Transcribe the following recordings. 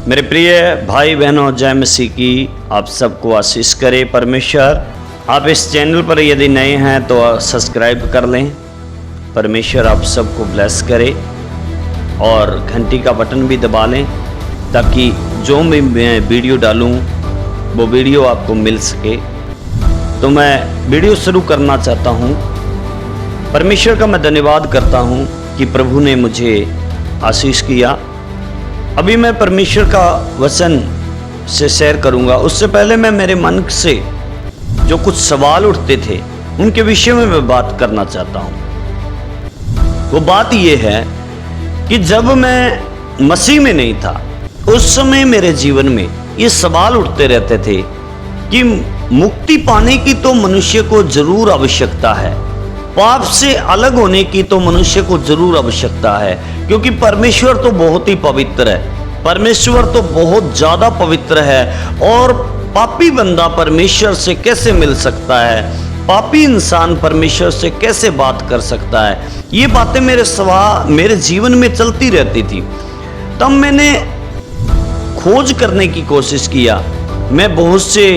मेरे प्रिय भाई बहनों, जय मसीह की आप सबको आशीष करे परमेश्वर। आप इस चैनल पर यदि नए हैं तो सब्सक्राइब कर लें। परमेश्वर आप सबको ब्लेस करे और घंटी का बटन भी दबा लें ताकि जो भी मैं वीडियो डालूं वो वीडियो आपको मिल सके। तो मैं वीडियो शुरू करना चाहता हूं। परमेश्वर का मैं धन्यवाद करता हूं कि प्रभु ने मुझे आशीष किया। अभी मैं परमेश्वर का वचन से शेयर करूंगा। उससे पहले मैं मेरे मन से जो कुछ सवाल उठते थे उनके विषय में मैं बात करना चाहता हूं। वो बात ये है कि जब मैं मसीह में नहीं था उस समय मेरे जीवन में ये सवाल उठते रहते थे कि मुक्ति पाने की तो मनुष्य को जरूर आवश्यकता है, पाप से अलग होने की तो मनुष्य को जरूर आवश्यकता है, क्योंकि परमेश्वर तो बहुत ही पवित्र है। परमेश्वर तो बहुत ज्यादा पवित्र है और पापी बंदा परमेश्वर से कैसे मिल सकता है, पापी इंसान परमेश्वर से कैसे बात कर सकता है। ये बातें मेरे जीवन में चलती रहती थी। तब मैंने खोज करने की कोशिश किया। मैं बहुत से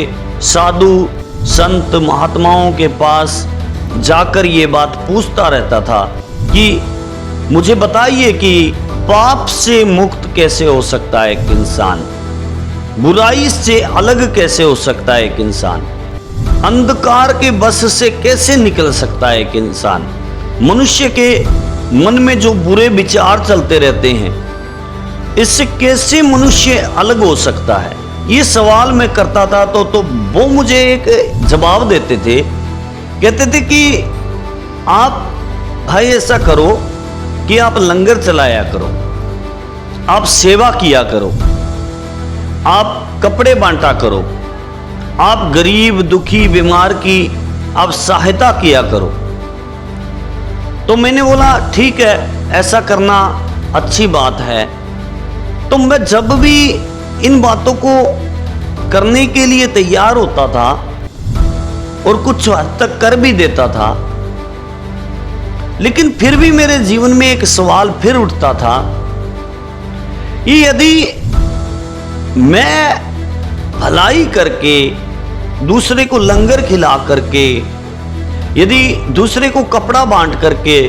साधु संत महात्माओं के पास जाकर ये बात पूछता रहता था कि मुझे बताइए कि पाप से मुक्त कैसे हो सकता है एक इंसान, बुराई से अलग कैसे हो सकता है एक इंसान, अंधकार के बस से कैसे निकल सकता है एक इंसान, मनुष्य के मन में जो बुरे विचार चलते रहते हैं इससे कैसे मनुष्य अलग हो सकता है। ये सवाल मैं करता था तो वो मुझे एक जवाब देते थे। कहते थे कि आप भाई ऐसा करो कि आप लंगर चलाया करो, आप सेवा किया करो, आप कपड़े बांटा करो, आप गरीब दुखी बीमार की आप सहायता किया करो। तो मैंने बोला ठीक है, ऐसा करना अच्छी बात है। तो मैं जब भी इन बातों को करने के लिए तैयार होता था और कुछ हद तक कर भी देता था, लेकिन फिर भी मेरे जीवन में एक सवाल फिर उठता था कि यदि मैं भलाई करके, दूसरे को लंगर खिला करके, यदि दूसरे को कपड़ा बांट करके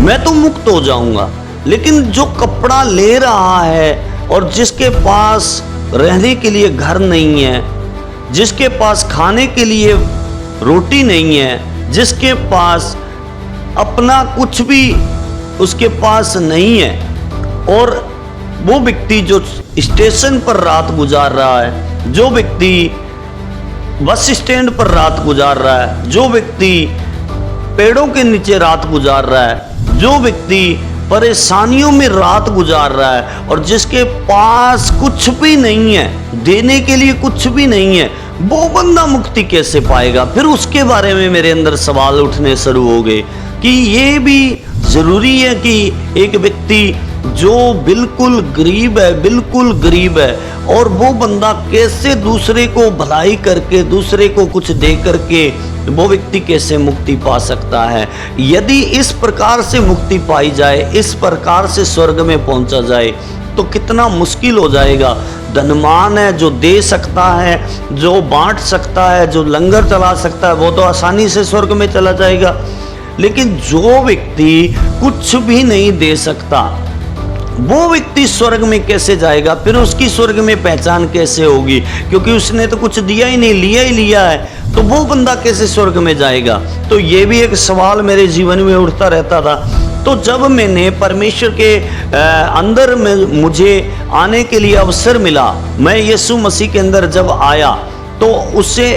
मैं तो मुक्त हो जाऊंगा, लेकिन जो कपड़ा ले रहा है और जिसके पास रहने के लिए घर नहीं है, जिसके पास खाने के लिए रोटी नहीं है, जिसके पास अपना कुछ भी उसके पास नहीं है, और वो व्यक्ति जो स्टेशन पर रात गुजार रहा है, जो व्यक्ति बस स्टैंड पर रात गुजार रहा है, जो व्यक्ति पेड़ों के नीचे रात गुजार रहा है, जो व्यक्ति परेशानियों में रात गुजार रहा है और जिसके पास कुछ भी नहीं है, देने के लिए कुछ भी नहीं है, वो बंदा मुक्ति कैसे पाएगा। फिर उसके बारे में मेरे अंदर सवाल उठने शुरू हो गए कि ये भी जरूरी है कि एक व्यक्ति जो बिल्कुल गरीब है और वो बंदा कैसे दूसरे को भलाई करके, दूसरे को कुछ दे करके वो व्यक्ति कैसे मुक्ति पा सकता है। यदि इस प्रकार से मुक्ति पाई जाए, इस प्रकार से स्वर्ग में पहुंचा जाए तो कितना मुश्किल हो जाएगा। धनवान है जो दे सकता है, जो बांट सकता है, जो लंगर चला सकता है, वो तो आसानी से स्वर्ग में चला जाएगा। लेकिन जो व्यक्ति कुछ भी नहीं दे सकता वो व्यक्ति स्वर्ग में कैसे जाएगा। फिर उसकी स्वर्ग में पहचान कैसे होगी, क्योंकि उसने तो कुछ दिया ही नहीं, लिया ही लिया है, तो वो बंदा कैसे स्वर्ग में जाएगा। तो ये भी एक सवाल मेरे जीवन में उठता रहता था। तो जब मैंने परमेश्वर के अंदर में मुझे आने के लिए अवसर मिला, मैं यीशु मसीह के अंदर जब आया तो उससे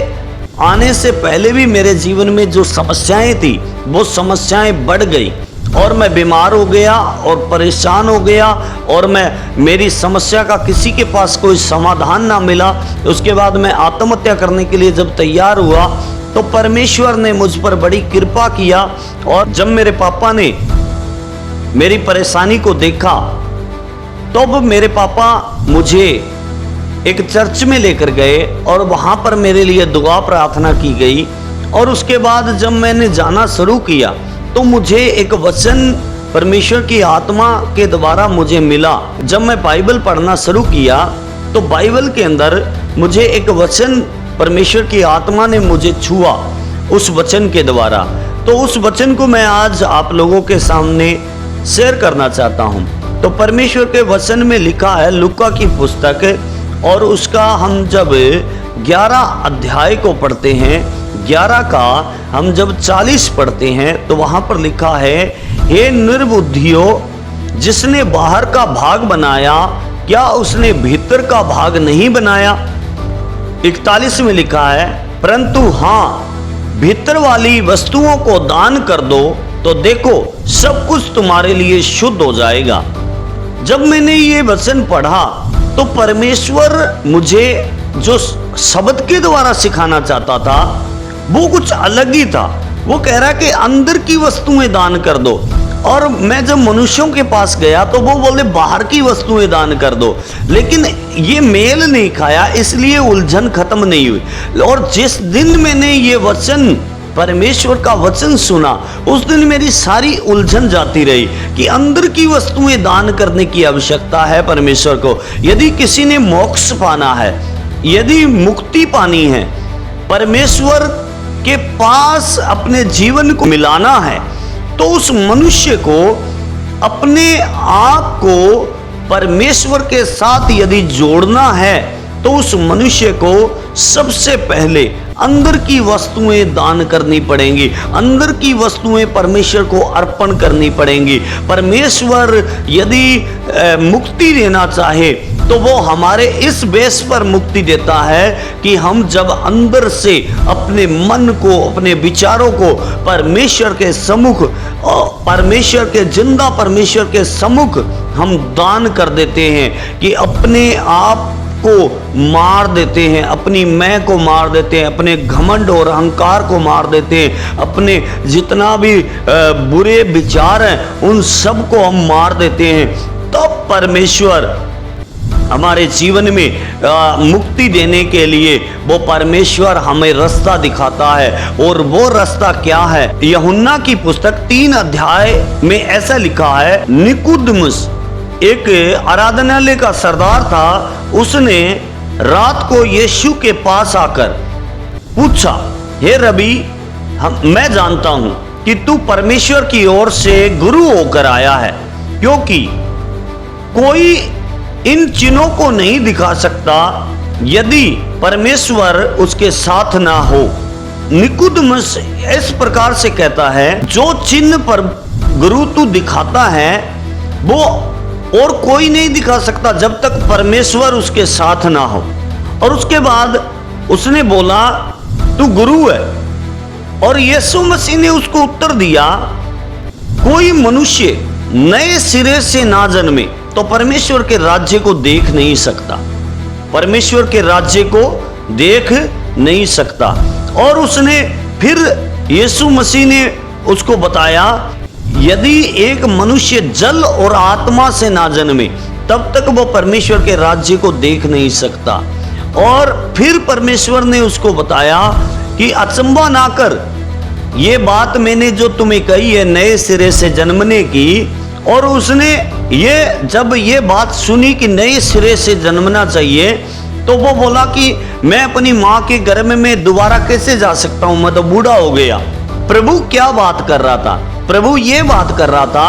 आने से पहले भी मेरे जीवन में जो समस्याएं थी वो समस्याएं बढ़ गई और मैं बीमार हो गया और परेशान हो गया और मेरी समस्या का किसी के पास कोई समाधान ना मिला। उसके बाद मैं आत्महत्या करने के लिए जब तैयार हुआ तो परमेश्वर ने मुझ पर बड़ी कृपा किया। और जब मेरे पापा ने मेरी परेशानी को देखा तो मेरे पापा मुझे एक चर्च में लेकर गए और वहाँ पर मेरे लिए दुआ प्रार्थना की गई। और उसके बाद जब मैंने जाना शुरू किया तो मुझे एक वचन परमेश्वर की आत्मा के द्वारा मुझे मिला। जब मैं बाइबल पढ़ना शुरू किया तो बाइबल के अंदर मुझे एक वचन परमेश्वर की आत्मा ने मुझे छुआ उस वचन के द्वारा। तो उस वचन को मैं आज आप लोगों के सामने शेयर करना चाहता हूं। तो परमेश्वर के वचन में लिखा है लूका की पुस्तक, और उसका हम जब 11 अध्याय को पढ़ते हैं, 11 का हम जब 40 पढ़ते हैं, तो वहां पर लिखा है, हे निर्बुद्धियों, जिसने बाहर का भाग बनाया, क्या उसने भीतर का भाग नहीं बनाया? 41 में लिखा है, परंतु हाँ, भीतर वाली वस्तुओं को दान कर दो, तो देखो सब कुछ तुम्हारे लिए शुद्ध हो जाएगा। जब मैंने ये वचन पढ़ा तो परमेश्वर मुझे जो शब्द के द्वारा सिखाना चाहता था वो कुछ अलग ही था। वो कह रहा कि अंदर की वस्तुएं दान कर दो, और मैं जब मनुष्यों के पास गया तो वो बोले बाहर की वस्तुएं दान कर दो, लेकिन ये मेल नहीं खाया, इसलिए उलझन खत्म नहीं हुई। और जिस दिन मैंने ये वचन, परमेश्वर का वचन सुना, उस दिन मेरी सारी उलझन जाती रही कि अंदर की वस्तुएं दान करने की आवश्यकता है परमेश्वर को। यदि किसी ने मोक्ष पाना है, यदि मुक्ति पानी है, परमेश्वर के पास अपने जीवन को मिलाना है, तो उस मनुष्य को अपने आप को परमेश्वर के साथ यदि जोड़ना है, तो उस मनुष्य को सबसे पहले अंदर की वस्तुएं दान करनी पड़ेंगी, अंदर की वस्तुएं परमेश्वर को अर्पण करनी पड़ेंगी। परमेश्वर यदि मुक्ति देना चाहे तो वो हमारे इस बेस पर मुक्ति देता है कि हम जब अंदर से अपने मन को, अपने विचारों को परमेश्वर के सम्मुख, परमेश्वर के जिंदा परमेश्वर के सम्मुख हम दान कर देते हैं, कि अपने आप को मार देते हैं, अपनी मैं को मार देते हैं, अपने घमंड और अहंकार को मार देते हैं, अपने जितना भी बुरे विचार हैं उन सब को हम मार देते हैं। तब परमेश्वर हमारे जीवन में मुक्ति देने के लिए वो परमेश्वर हमें रास्ता दिखाता है। और वो रास्ता क्या है? यूहन्ना की पुस्तक 3 अध्याय में ऐसा लिखा है, निकुदेमुस एक आराधनालय का सरदार था, उसने रात को यीशु के पास आकर पूछा, हे रबी, मैं जानता हूं कि तू परमेश्वर की ओर से गुरु होकर आया है, क्योंकि कोई इन चिन्हों को नहीं दिखा सकता यदि परमेश्वर उसके साथ ना हो। निकुदेमुस इस प्रकार से कहता है, जो चिन्ह पर गुरु तू दिखाता है वो और कोई नहीं दिखा सकता जब तक परमेश्वर उसके साथ ना हो। और उसके बाद उसने बोला, तू गुरु है। और यीशु मसीह ने उसको उत्तर दिया, कोई मनुष्य नए सिरे से ना जन्मे तो परमेश्वर के राज्य को देख नहीं सकता, परमेश्वर के राज्य को देख नहीं सकता। और उसने फिर यीशु मसीह ने उसको बताया, यदि एक मनुष्य जल और आत्मा से ना जन्मे तब तक वो परमेश्वर के राज्य को देख नहीं सकता। और फिर परमेश्वर ने उसको बताया कि अचंभा ना कर, ये बात मैंने जो तुम्हें कही है नए सिरे से जन्मने की। और उसने जब ये बात सुनी कि नए सिरे से जन्मना चाहिए, तो वो बोला कि मैं अपनी माँ के गर्भ में दोबारा कैसे जा सकता हूं, मैं तो बूढ़ा हो गया। प्रभु क्या बात कर रहा था? प्रभु ये बात कर रहा था,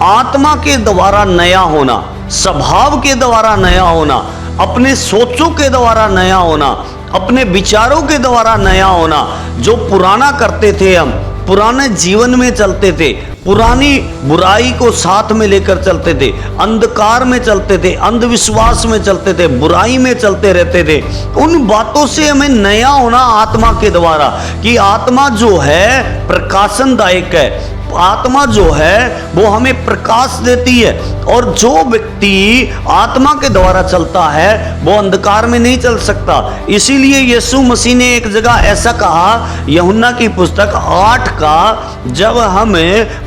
आत्मा के द्वारा नया होना, स्वभाव के द्वारा नया होना, अपने सोचों के द्वारा नया होना, अपने विचारों के द्वारा नया होना। जो पुराना करते थे, हम पुराने जीवन में चलते थे, पुरानी बुराई को साथ में लेकर चलते थे, अंधकार में चलते थे, अंधविश्वास में चलते थे, बुराई में चलते रहते थे, उन बातों से हमें नया होना आत्मा के द्वारा। कि आत्मा जो है प्रकाशनदायक है, आत्मा जो है वो हमें प्रकाश देती है। और जो व्यक्ति आत्मा के द्वारा चलता है वो अंधकार में नहीं चल सकता। इसीलिए यीशु मसीह ने एक जगह ऐसा कहा, यूहन्ना की पुस्तक 8 का जब हम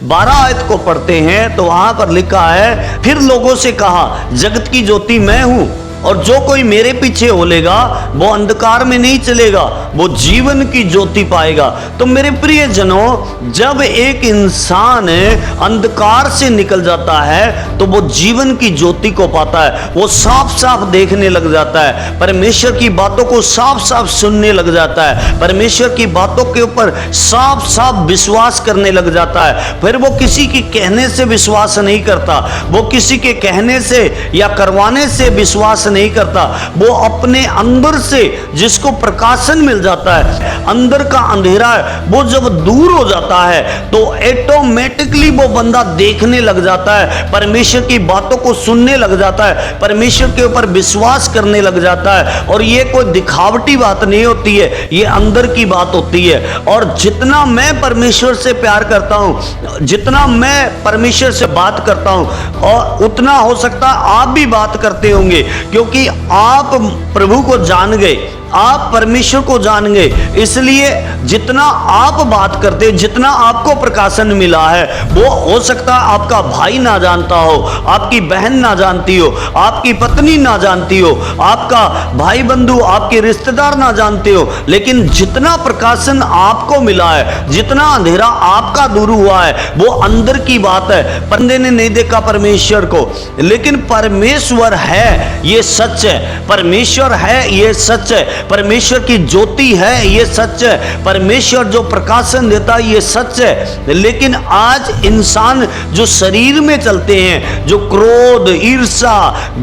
12 आयत को पढ़ते हैं तो वहां पर लिखा है, फिर लोगों से कहा, जगत की ज्योति मैं हूं, और जो कोई मेरे पीछे होलेगा वो अंधकार में नहीं चलेगा, वो जीवन की ज्योति पाएगा। तो मेरे प्रियजनों, जब एक इंसान अंधकार से निकल जाता है तो वो जीवन की ज्योति को पाता है, वो साफ साफ देखने लग जाता है, परमेश्वर की बातों को साफ साफ सुनने लग जाता है, परमेश्वर की बातों के ऊपर साफ साफ विश्वास करने लग जाता है। फिर वो किसी के कहने से विश्वास नहीं करता, वो किसी के कहने से या करवाने से विश्वास नहीं करता, वो अपने अंदर से जिसको प्रकाशन मिल जाता है, अंदर का अंधेरा है वो जब दूर हो जाता है तो ऑटोमेटिकली वो बंदा देखने लग जाता है, परमेश्वर की बातों को सुनने लग जाता है, परमेश्वर के ऊपर विश्वास करने लग जाता है। और ये कोई दिखावटी बात नहीं होती है, ये अंदर की बात होती है। और जितना मैं परमेश्वर से प्यार करता हूं, जितना मैं परमेश्वर से बात करता हूं, और उतना हो सकता है आप भी बात करते होंगे, क्योंकि आप प्रभु को जान गए, आप परमेश्वर को जान गए, इसलिए जितना आप बात करते, जितना आपको प्रकाशन मिला है, वो हो सकता है आपका भाई ना जानता हो, आपकी बहन ना जानती हो, आपकी पत्नी ना जानती हो, आपका भाई बंधु, आपके रिश्तेदार ना जानते हो, लेकिन जितना प्रकाशन आपको मिला है, जितना अंधेरा आपका दूर हुआ है, वो अंदर की बात है। बंदे ने नहीं देखा परमेश्वर को, लेकिन परमेश्वर है, ये सच है, परमेश्वर है, ये सच है, परमेश्वर की ज्योति है, ये सच है, परमेश्वर जो प्रकाशन देता है, ये सच है। लेकिन आज इंसान जो शरीर में चलते हैं, जो क्रोध, ईर्ष्या,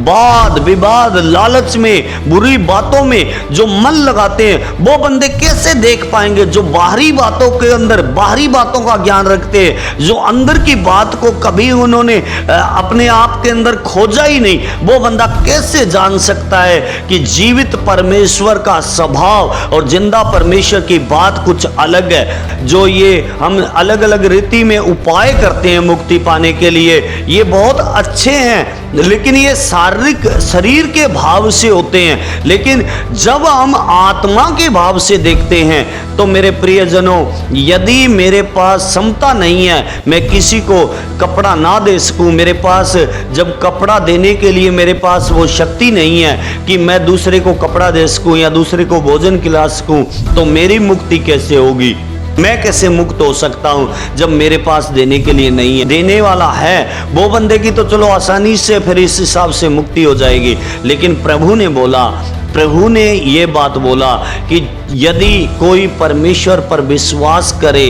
वाद विवाद, लालच में, बुरी बातों में जो मन लगाते हैं, वो बंदे कैसे देख पाएंगे? जो बाहरी बातों के अंदर, बाहरी बातों का ज्ञान रखते हैं, जो अंदर की बात को कभी उन्होंने अपने आप के अंदर खोजा ही नहीं, वो बंदा कैसे जान सकता है कि जीवित परमेश्वर का स्वभाव और जिंदा परमेश्वर की बात कुछ अलग है? जो ये हम अलग अलग रीति में उपाय करते हैं मुक्ति पाने के लिए, ये बहुत अच्छे हैं, लेकिन ये शारीरिक शरीर के भाव से होते हैं। लेकिन जब हम आत्मा के भाव से देखते हैं तो मेरे प्रियजनों, यदि मेरे पास क्षमता नहीं है, मैं किसी को कपड़ा ना दे सकूं, मेरे पास जब कपड़ा देने के लिए मेरे पास वो शक्ति नहीं है कि मैं दूसरे को कपड़ा दे सकूं या दूसरे को भोजन खिला सकूं, तो मेरी मुक्ति कैसे होगी? मैं कैसे मुक्त हो सकता हूं जब मेरे पास देने के लिए नहीं है? देने वाला है वो बंदे की तो चलो आसानी से फिर इस हिसाब से मुक्ति हो जाएगी। लेकिन प्रभु ने बोला, प्रभु ने ये बात बोला कि यदि कोई परमेश्वर पर विश्वास करे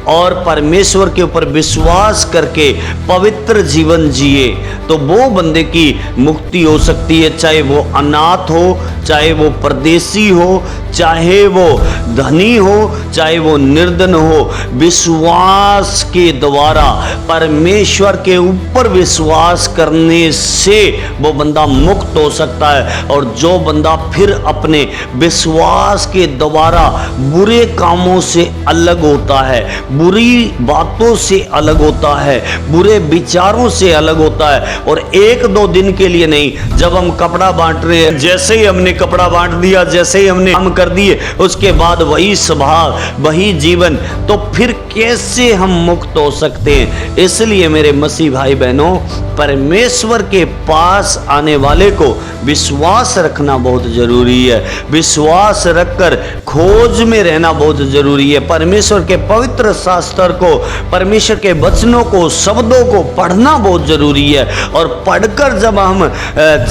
और परमेश्वर के ऊपर विश्वास करके पवित्र जीवन जिए, तो वो बंदे की मुक्ति हो सकती है। चाहे वो अनाथ हो, चाहे वो परदेसी हो, चाहे वो धनी हो, चाहे वो निर्धन हो, विश्वास के द्वारा, परमेश्वर के ऊपर विश्वास करने से वो बंदा मुक्त हो सकता है। और जो बंदा फिर अपने विश्वास के द्वारा बुरे कामों से अलग होता है, बुरी बातों से अलग होता है, बुरे विचारों से अलग होता है, और एक दो दिन के लिए नहीं, जब हम कपड़ा बांट रहे हैं, जैसे ही हमने कपड़ा बांट दिया, जैसे ही हमने काम कर दिए, उसके बाद वही स्वभाव, वही जीवन, तो फिर कैसे हम मुक्त हो सकते हैं? इसलिए मेरे मसीह भाई बहनों, परमेश्वर के पास आने वाले को विश्वास रखना बहुत जरूरी है, विश्वास रखकर खोज में रहना बहुत जरूरी है। परमेश्वर के पवित्र शास्त्र को, परमेश्वर के वचनों को, शब्दों को पढ़ना बहुत जरूरी है, और पढ़कर जब हम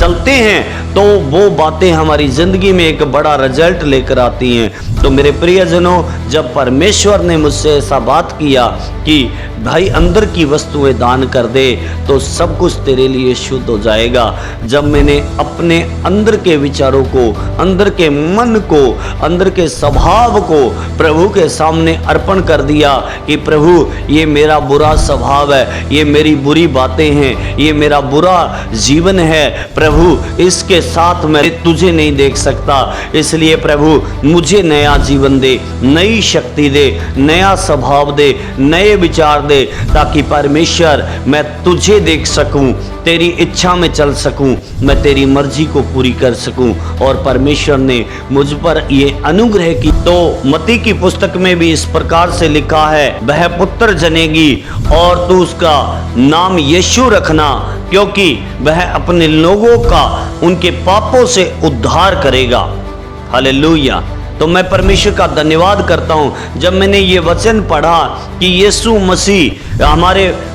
चलते हैं तो वो बातें हमारी जिंदगी में एक बड़ा रिजल्ट लेकर आती हैं। तो मेरे प्रियजनों, जब परमेश्वर ने मुझसे ऐसा बात किया कि भाई अंदर की वस्तुएं दान कर दे तो सब कुछ तेरे लिए शुद्ध हो जाएगा, जब मैंने अपने अंदर के विचारों को, अंदर के मन को, अंदर के स्वभाव को प्रभु के सामने अर्पण कर दिया कि प्रभु ये मेरा बुरा स्वभाव है, ये मेरी बुरी बातें हैं, ये मेरा बुरा जीवन है, प्रभु इसके साथ मैं तुझे नहीं देख सकता, इसलिए प्रभु मुझे नया जीवन दे, नई शक्ति दे, नया स्वभाव दे, नए विचार दे, ताकि परमेश्वर मैं तुझे देख सकूं, तेरी इच्छा में चल सकूं, मैं तेरी मर्जी को पूरी कर सकूं। और परमेश्वर ने मुझ पर ये अनुग्रह की। तो मत्ती की पुस्तक में भी इस प्रकार से लिखा है, वह पुत्र जनेगी और तू उसका नाम यीशु रखना, क्योंकि वह अपने लोगों का उनके पापों से उद्धार करेगा। हालेलुया। तो मैं परमेश्वर का धन्यवाद करता हूँ जब मैंने ये वचन पढ़ा कि यीशु मसीह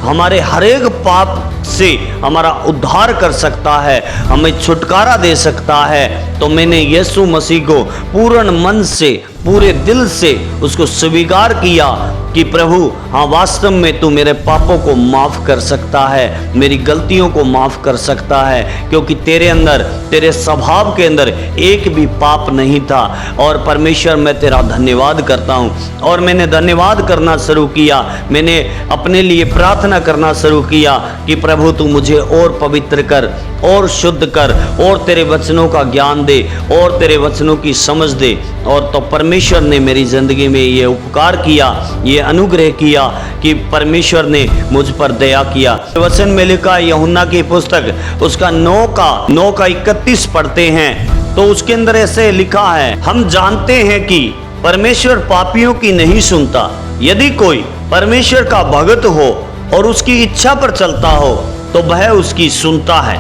हमारे हर एक पाप से हमारा उद्धार कर सकता है, हमें छुटकारा दे सकता है। तो मैंने यीशु मसीह को पूर्ण मन से, पूरे दिल से उसको स्वीकार किया कि प्रभु हाँ, वास्तव में तू मेरे पापों को माफ़ कर सकता है, मेरी गलतियों को माफ़ कर सकता है, क्योंकि तेरे अंदर, तेरे स्वभाव के अंदर एक भी पाप नहीं था। और परमेश्वर मैं तेरा धन्यवाद करता हूँ। और मैंने धन्यवाद करना शुरू किया, मैंने अपने लिए प्रार्थना करना शुरू किया कि प्रभु तू मुझे और पवित्र कर, और शुद्ध कर, और तेरे वचनों का ज्ञान दे, और तेरे वचनों की समझ दे। और तो परमेश्वर ने मेरी ज़िंदगी में ये उपकार किया, ये अनुग्रह किया कि परमेश्वर ने मुझ पर दया किया। वचन में लिखा यूहन्ना की पुस्तक उसका 9 का 31 पढ़ते हैं तो उसके अंदर ऐसे लिखा है, हम जानते हैं कि परमेश्वर पापियों की नहीं सुनता। यदि कोई परमेश्वर का भक्त हो और उसकी इच्छा पर चलता हो तो वह उसकी सुनता है।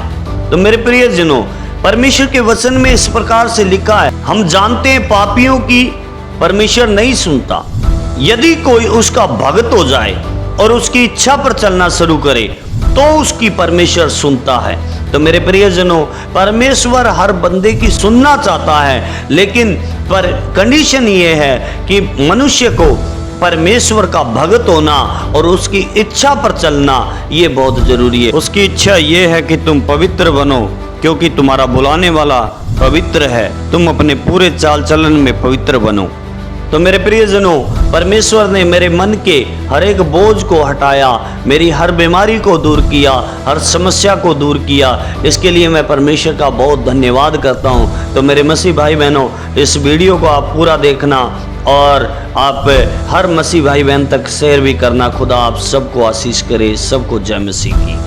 तो मेरे प्रियजनों, परमेश्वर के वचन में इस प्रकार से लिखा है, हम जानते हैं पापियों की परमेश्वर नहीं सुनता। यदि कोई उसका भक्त हो जाए और उसकी इच्छा पर चलना शुरू करे तो उसकी परमेश्वर सुनता है। तो मेरे प्रियजनों, परमेश्वर हर बंदे की सुनना चाहता है, लेकिन पर कंडीशन ये है कि मनुष्य को परमेश्वर का भक्त होना और उसकी इच्छा पर चलना ये बहुत जरूरी है। उसकी इच्छा ये है कि तुम पवित्र बनो, क्योंकि तुम्हारा बुलाने वाला पवित्र है। तुम अपने पूरे चाल चलन में पवित्र बनो। तो मेरे प्रियजनों, परमेश्वर ने मेरे मन के हर एक बोझ को हटाया, मेरी हर बीमारी को दूर किया, हर समस्या को दूर किया। इसके लिए मैं परमेश्वर का बहुत धन्यवाद करता हूँ। तो मेरे मसीह भाई बहनों, इस वीडियो को आप पूरा देखना और आप हर मसीह भाई बहन तक शेयर भी करना। खुदा आप सबको आशीष करे। सबको जय मसीह की।